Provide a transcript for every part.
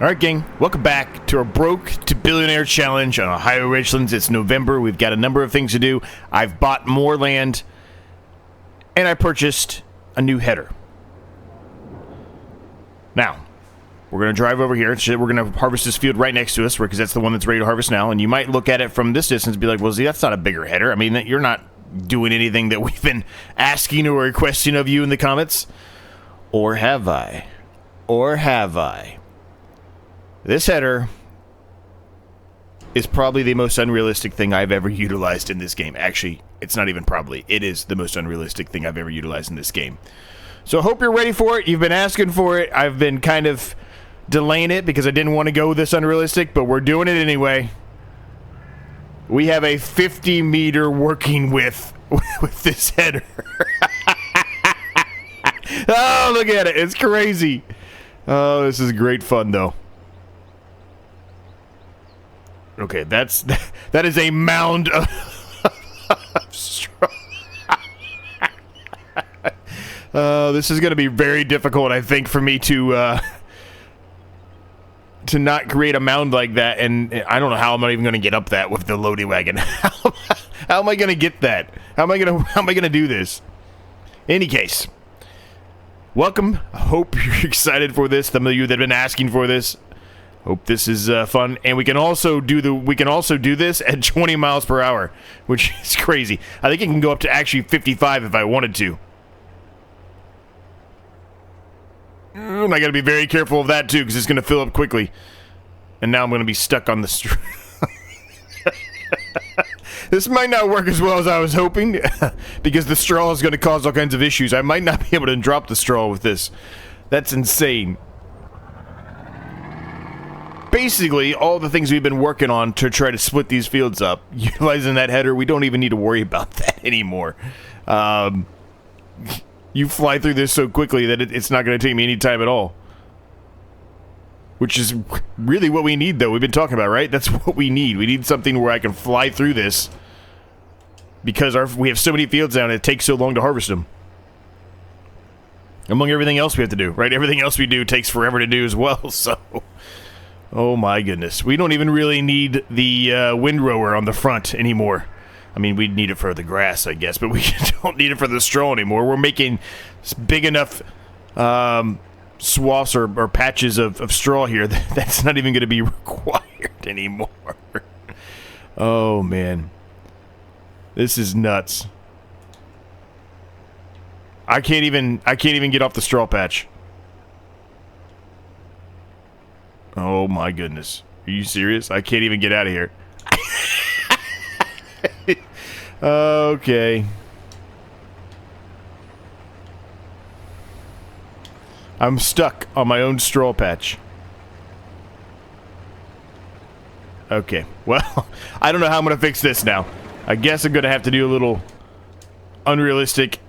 Alright gang, welcome back to our Broke to Billionaire challenge on Ohio Richlands. It's November, we've got a number of things to do. I've bought more land, and I purchased a new header. Now, we're going to drive over here, we're going to harvest this field right next to us, because that's the one that's ready to harvest now, and you might look at it from this distance and be like, well, see, that's not a bigger header. I mean, you're not doing anything that we've been asking or requesting of you in the comments. Or have I? Or have I? This header is probably the most unrealistic thing I've ever utilized in this game. Actually, it's not even probably. It is the most unrealistic thing I've ever utilized in this game. So I hope you're ready for it. You've been asking for it. I've been kind of delaying it because I didn't want to go this unrealistic, but we're doing it anyway. We have a 50-meter working width with this header. Oh, look at it. It's crazy. Oh, this is great fun, though. Okay, that is a mound of straw. This is going to be very difficult, I think, for me to not create a mound like that, and I don't know how I'm not even going to get up that with the loading wagon. How am I going to get that? How am I going to do this? In any case, welcome. I hope you're excited for this. Some of you that have been asking for this. Hope this is fun, and we can also do this at 20 miles per hour, which is crazy. I think it can go up to actually 55 if I wanted to. And I got to be very careful of that too, because it's going to fill up quickly. And now I'm going to be stuck on the straw. This might not work as well as I was hoping, because the straw is going to cause all kinds of issues. I might not be able to drop the straw with this. That's insane. Basically, all the things we've been working on to try to split these fields up, utilizing that header, we don't even need to worry about that anymore. You fly through this so quickly that it's not going to take me any time at all. Which is really what we need, though. We've been talking about, right? That's what we need. We need something where I can fly through this. Because we have so many fields down, it takes so long to harvest them. Among everything else we have to do, right? Everything else we do takes forever to do as well, so... Oh my goodness. We don't even really need the windrower on the front anymore. I mean, we'd need it for the grass, I guess, but we don't need it for the straw anymore. We're making big enough swaths or patches of straw here that's not even going to be required anymore. Oh, man. This is nuts. I can't even get off the straw patch. Oh my goodness. Are you serious? I can't even get out of here. Okay. I'm stuck on my own straw patch. Okay. Well, I don't know how I'm going to fix this now. I guess I'm going to have to do a little unrealistic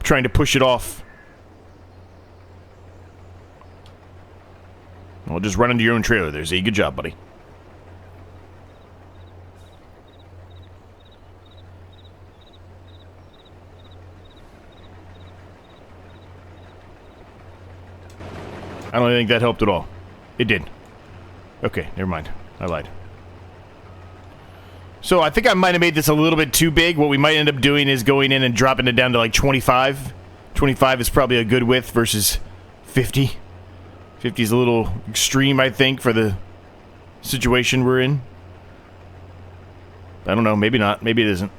trying to push it off. Well, just run into your own trailer there, Z. Good job, buddy. I don't think that helped at all. It did. Okay, never mind. I lied. So I think I might have made this a little bit too big. What we might end up doing is going in and dropping it down to like 25. 25 is probably a good width versus 50. 50 is a little extreme, I think, for the situation we're in. I don't know. Maybe not. Maybe it isn't.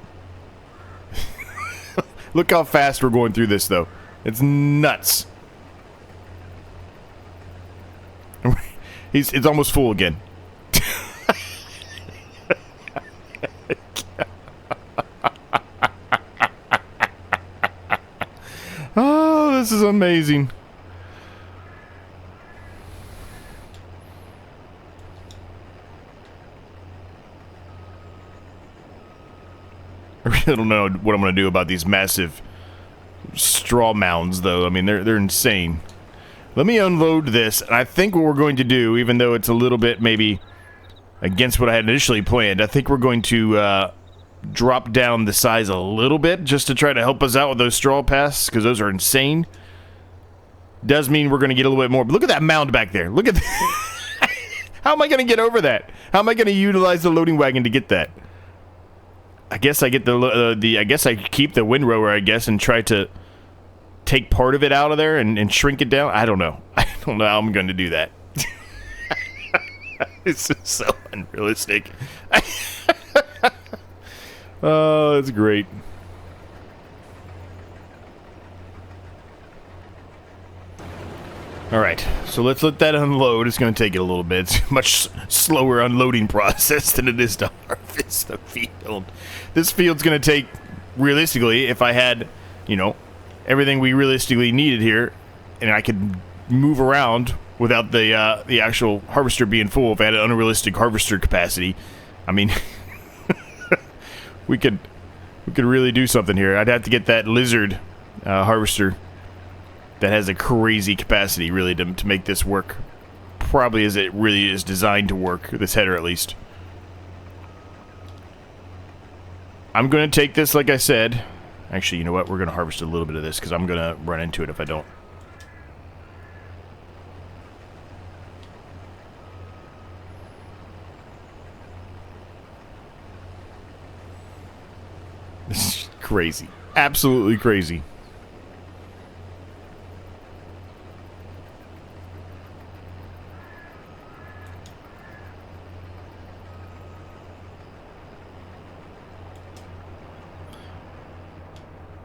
Look how fast we're going through this, though. It's nuts. It's almost full again. Oh, this is amazing. I really don't know what I'm going to do about these massive straw mounds, though. I mean, they're insane. Let me unload this, and I think what we're going to do, even though it's a little bit maybe against what I had initially planned, I think we're going to drop down the size a little bit just to try to help us out with those straw paths, because those are insane. Does mean we're going to get a little bit more. But look at that mound back there. Look at that. How am I going to get over that? How am I going to utilize the loading wagon to get that? I guess I get I guess I keep the windrower, I guess, and try to take part of it out of there and shrink it down. I don't know. I don't know how I'm going to do that. It's just so unrealistic. Oh, that's great. Alright, so let's let that unload. It's going to take it a little bit. It's a much slower unloading process than it is to harvest the field. This field's going to take, realistically, if I had, you know, everything we realistically needed here, and I could move around without the actual harvester being full, if I had an unrealistic harvester capacity, I mean, we could really do something here. I'd have to get that lizard harvester that has a crazy capacity, really, to make this work. Probably as it really is designed to work, this header at least. I'm going to take this, like I said. Actually, you know what? We're going to harvest a little bit of this, because I'm going to run into it if I don't. This is crazy. Absolutely crazy.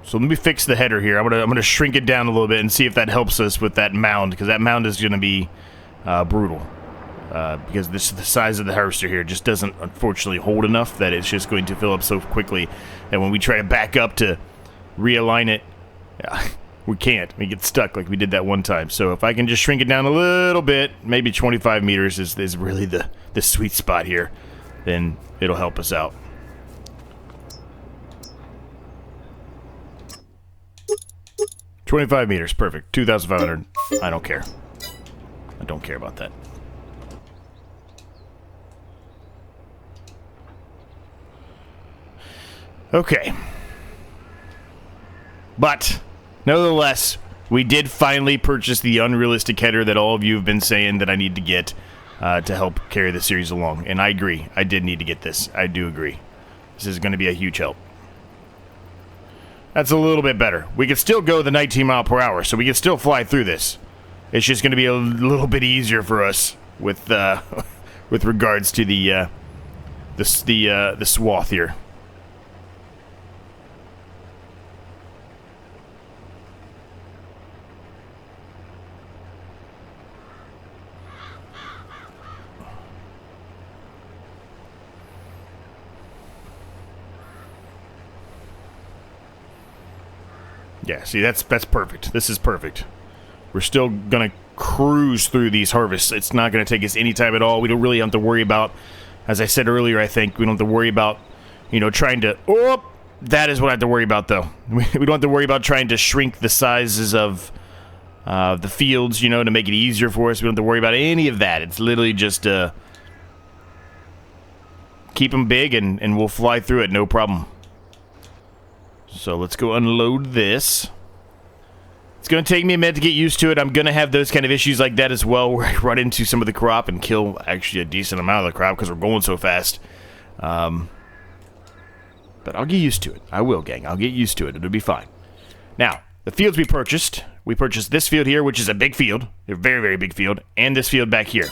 So let me fix the header here. I'm gonna shrink it down a little bit and see if that helps us with that mound, because that mound is gonna be brutal. Because the size of the harvester here just doesn't, unfortunately, hold enough that it's just going to fill up so quickly that when we try to back up to realign it, we can't. We get stuck like we did that one time. So if I can just shrink it down a little bit, maybe 25 meters is really the sweet spot here, then it'll help us out. $25 meters, perfect. 2,500. I don't care. I don't care about that. Okay. But, nevertheless, we did finally purchase the unrealistic header that all of you have been saying that I need to get to help carry the series along. And I agree. I did need to get this. I do agree. This is going to be a huge help. That's a little bit better. We can still go the 19 mile per hour, so we can still fly through this. It's just going to be a little bit easier for us with with regards to the swath here. Yeah, see, that's perfect. This is perfect. We're still going to cruise through these harvests. It's not going to take us any time at all. We don't really have to worry about, as I said earlier, I think, we don't have to worry about, you know, trying to... Oh, that is what I have to worry about, though. We don't have to worry about trying to shrink the sizes of the fields, you know, to make it easier for us. We don't have to worry about any of that. It's literally just keep them big and we'll fly through it, no problem. So let's go unload this. It's going to take me a minute to get used to it. I'm going to have those kind of issues like that as well, where I run into some of the crop and kill actually a decent amount of the crop because we're going so fast. But I'll get used to it. I will, gang. I'll get used to it. It'll be fine. Now, the fields we purchased this field here, which is a big field. A very, very big field. And this field back here.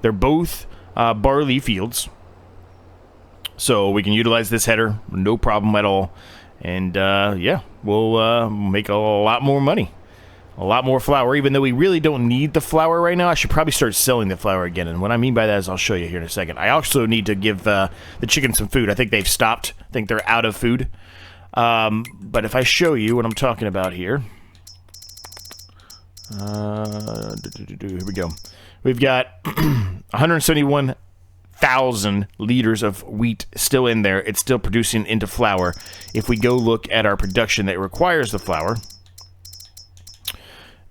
They're both barley fields. So we can utilize this header. No problem at all. And, yeah, we'll make a lot more money. A lot more flour, even though we really don't need the flour right now. I should probably start selling the flour again. And what I mean by that is I'll show you here in a second. I also need to give the chicken some food. I think they've stopped. I think they're out of food. But if I show you what I'm talking about here. Here we go. We've got 171,000 liters of wheat still in there. It's still producing into flour. If we go look at our production that requires the flour,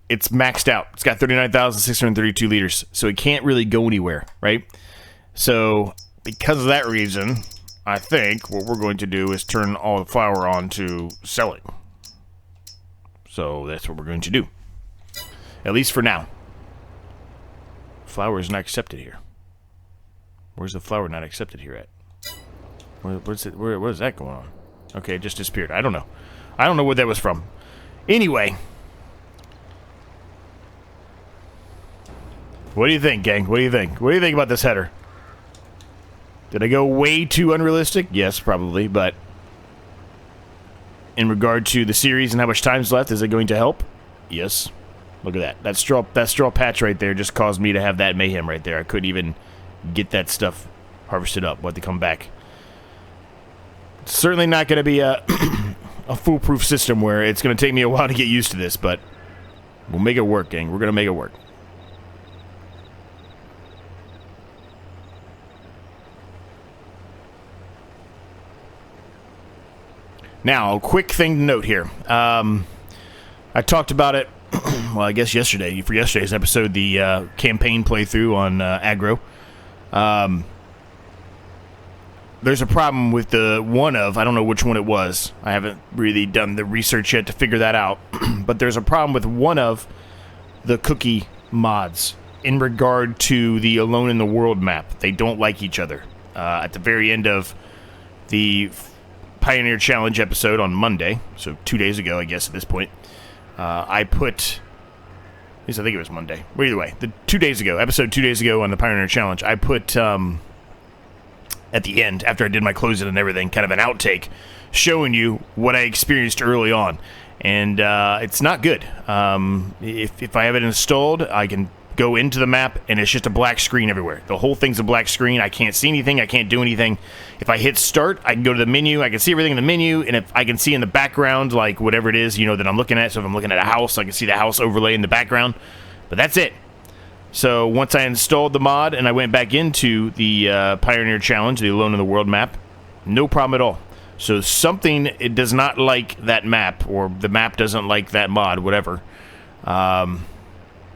it's maxed out. It's got 39,632 liters, so it can't really go anywhere, right? So because of that reason, I think what we're going to do is turn all the flour on to selling. So that's what we're going to do, at least for now. Flour is not accepted here. Where's the flower not accepted here at? Where's that going on? Okay, it just disappeared. I don't know. I don't know where that was from. Anyway. What do you think, gang? What do you think? What do you think about this header? Did I go way too unrealistic? Yes, probably, but in regard to the series and how much time's left, is it going to help? Yes. Look at that. That straw patch right there just caused me to have that mayhem right there. I couldn't even get that stuff harvested up. We'll have to come back. It's certainly not going to be a a foolproof system where it's going to take me a while to get used to this, but we'll make it work, gang. We're going to make it work. Now, a quick thing to note here. I talked about it, well, I guess yesterday, for yesterday's episode, the campaign playthrough on aggro. There's a problem with the I don't know which one it was. I haven't really done the research yet to figure that out. But there's a problem with one of the cookie mods in regard to the Alone in the World map. They don't like each other. At the very end of the Pioneer Challenge episode on Monday, so 2 days ago, I guess, at this point, I put... At least I think it was Monday. Well, either way, episode 2 days ago on the Pioneer Challenge, I put... at the end, after I did my closing and everything, kind of an outtake showing you what I experienced early on. And it's not good. If I have it installed, I can go into the map, and it's just a black screen everywhere. The whole thing's a black screen. I can't see anything. I can't do anything. If I hit start, I can go to the menu. I can see everything in the menu, and if I can see in the background, like whatever it is, that I'm looking at. So if I'm looking at a house, I can see the house overlay in the background. But that's it. So once I installed the mod and I went back into the Pioneer Challenge, the Alone in the World map, no problem at all. So it does not like that map, or the map doesn't like that mod, whatever.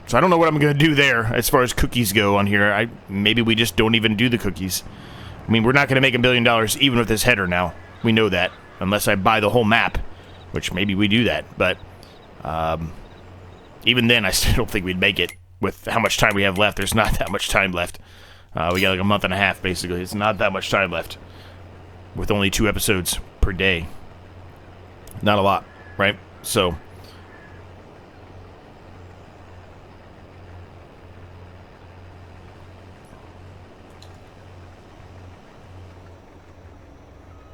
So I don't know what I'm going to do there as far as cookies go on here. Maybe we just don't even do the cookies. I mean, we're not going to make $1 billion even with this header now. We know that, unless I buy the whole map, which maybe we do that. But even then, I still don't think we'd make it. With how much time we have left, there's not that much time left. We got like a month and a half, basically. It's not that much time left. With only 2 episodes per day. Not a lot, right? So...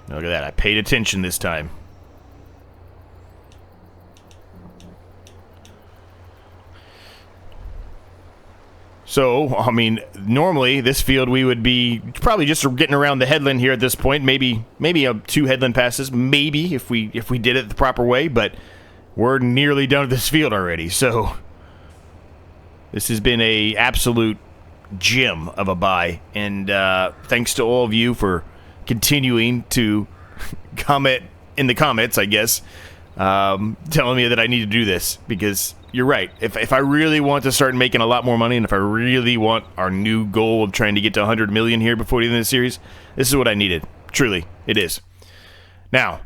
Look at that. I paid attention this time. So, I mean, normally this field we would be probably just getting around the headland here at this point. Maybe 2 headland passes. Maybe if we did it the proper way, but we're nearly done with this field already. So this has been a absolute gem of a buy, and thanks to all of you for continuing to comment in the comments, I guess, telling me that I need to do this, because you're right. If I really want to start making a lot more money, and if I really want our new goal of trying to get to 100 million here before the end of the series, this is what I needed. Truly, it is. Now,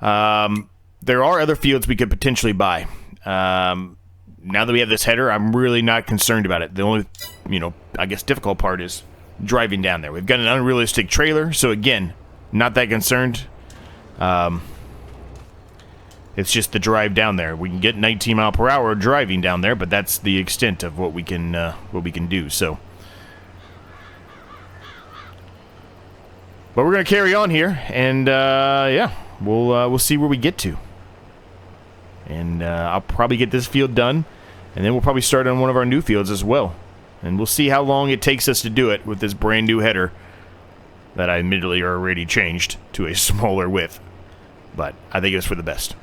there are other fields we could potentially buy. Now that we have this header, I'm really not concerned about it. The only, I guess difficult part is driving down there. We've got an unrealistic trailer, so again, not that concerned. It's just the drive down there. We can get 19 mile per hour driving down there, but that's the extent of what we can do. So, but we're gonna carry on here, and yeah, we'll see where we get to. And I'll probably get this field done, and then we'll probably start on one of our new fields as well. And we'll see how long it takes us to do it with this brand new header that I admittedly already changed to a smaller width. But I think it's for the best.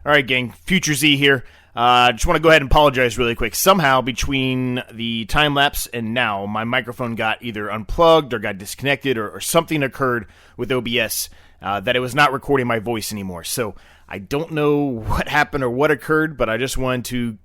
All right, gang. Future Z here. Just want to go ahead and apologize really quick. Somehow, between the time lapse and now, my microphone got either unplugged or got disconnected, or something occurred with OBS that it was not recording my voice anymore. So I don't know what happened or what occurred, but I just wanted to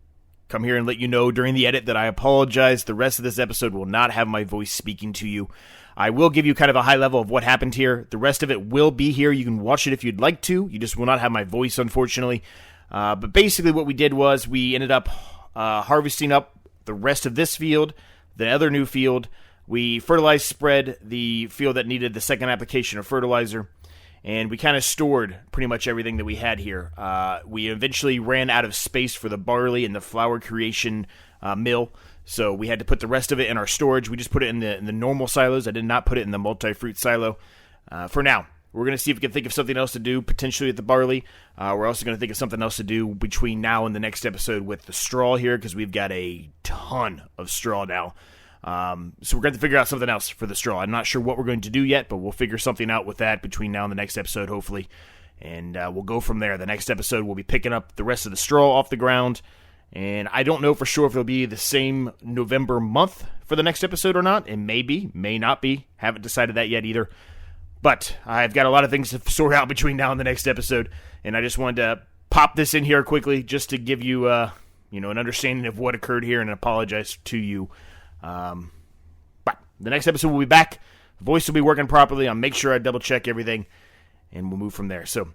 come here and let you know during the edit that I apologize. The rest of this episode will not have my voice speaking to you. I will give you kind of a high level of what happened here. The rest of it will be here. You can watch it if you'd like to. You just will not have my voice, unfortunately. But basically what we did was we ended up harvesting up the rest of this field, the other new field. We fertilized spread the field that needed the second application of fertilizer. And we kind of stored pretty much everything that we had here. We eventually ran out of space for the barley and the flour creation mill. So we had to put the rest of it in our storage. We just put it in the normal silos. I did not put it in the multi-fruit silo for now. We're going to see if we can think of something else to do, potentially with the barley. We're also going to think of something else to do between now and the next episode with the straw here, because we've got a ton of straw now. So we're going to figure out something else for the straw. I'm not sure what we're going to do yet, but we'll figure something out with that between now and the next episode, hopefully. And we'll go from there. The next episode, we'll be picking up the rest of the straw off the ground. And I don't know for sure if it'll be the same November month for the next episode or not. It may be, may not be. Haven't decided that yet either. But I've got a lot of things to sort out between now and the next episode. And I just wanted to pop this in here quickly just to give you, an understanding of what occurred here and apologize to you. But the next episode will be back. The voice will be working properly. I'll make sure I double check everything. And we'll move from there. So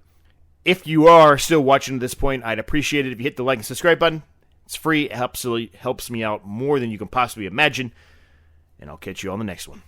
if you are still watching at this point, I'd appreciate it if you hit the like and subscribe button. It's free. It helps me out more than you can possibly imagine. And I'll catch you on the next one.